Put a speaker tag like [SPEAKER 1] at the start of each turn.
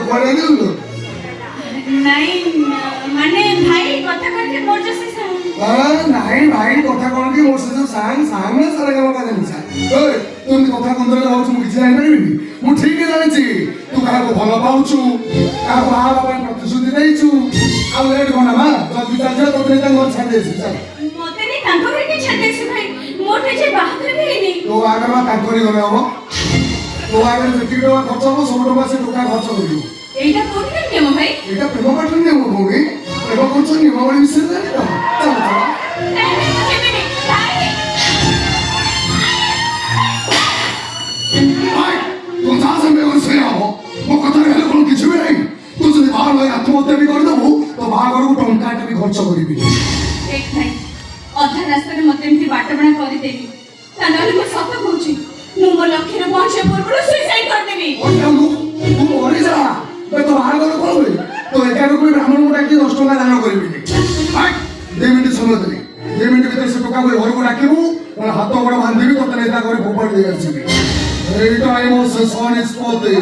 [SPEAKER 1] ঘরে গেল
[SPEAKER 2] নাই মানে ভাই কথা কইতে মোর জসে
[SPEAKER 1] নাই ভাই কথা কোন কি মোর সে সাং সামনে সারা গেল কাজে নিছা ওই তুমি কথা কোন ধরে যাওছ মু কিছু জানি পারিনি মু ঠিক জানিছি তু কাহাকে ভাল পাউছু কাহাকে বাহা বাবা প্রতিশ্রুতি দেইছু ଆଉ ଲେଟ୍ କଣ ମା ଯଦି ଚାଲିଛ ତତେ ତାଙ୍କ ଘର ଛାଡ଼ି ଦେଇଛି ଚାଲ
[SPEAKER 2] ମତେ ନି ତାଙ୍କ ଘରେ କି ଛାଡି ଦେଇଛି ଭାଇ ମୋର ନିଜେ ବାହାଘର ବି ହେଇନି
[SPEAKER 1] ତୋ ଆଗରେ ବା ତାଙ୍କରି ଘରେ ହବ ତୋ ଆଗରେ ଯେତିକି ଟଙ୍କା ଖର୍ଚ୍ଚ ହବ ସବୁ ଟଙ୍କା ସେ ଟଙ୍କା ଖର୍ଚ୍ଚ କରିବ
[SPEAKER 2] এইটা কোন নিয়ম ভাই
[SPEAKER 1] ଏଇଟା ପ୍ରେମ ପାଠରେ ନିୟମ ଭଉଣୀ ପ୍ରେମ କରୁଛ ନିୟମାବଳୀ ବିଷୟରେ ଜାଣିଛ ଚାଲ ଚାଲ ଭାଇ ତୁ ଯାହା ସାଙ୍ଗେ କର ସେଇଆ ହବ ମୋ କଥାରେ ହେଲେ କଣ କିଛି ବି ନାହିଁ ତୁ ଯଦି ବାହାଘର ହୋଇ ଆତ୍ମହତ୍ୟା ବି କରିଦେବୁ ତ ବାହାଘରକୁ ଟଙ୍କାଟେ ବି ଖର୍ଚ୍ଚ କରିବି
[SPEAKER 2] দেখ ভাই অধা রাস্তায় মতে এমতি বাটবଣା କରିଦେବି তা নହେଲେ ମୁଁ ସତ କହୁଛି ମୁଁ ମୋ ଲକ୍ଷ୍ୟରେ ପହଞ୍ଚିବା ପୂର୍ବରୁ ସୁଇସାଇଡ୍ କରିଦେବି
[SPEAKER 1] ତୁ ମରିଯା ତୋ ବାହାଘର କରିବେ ତ ଏଗାରକୁ ବ୍ରାହ୍ମଣଙ୍କୁ ଡାକି 10 ଟଙ୍କା ଦାନ କରିବିନି 2 ମିନିଟ୍ ସମୟ ଦେବି 2 ମିନିଟ୍ ଭିତରେ ସେ ଟଙ୍କା ଘରକୁ ଡାକିବୁ ହାତ ଗୋଡ଼ ବାନ୍ଧିବି ତତେ ନେଇ ତା ଘରେ ଫୋପାଡ଼ି ଦେଇ ଆସିବି ଏଇଟା ମୋ ଶେଷ ନିଷ୍ପତ୍ତି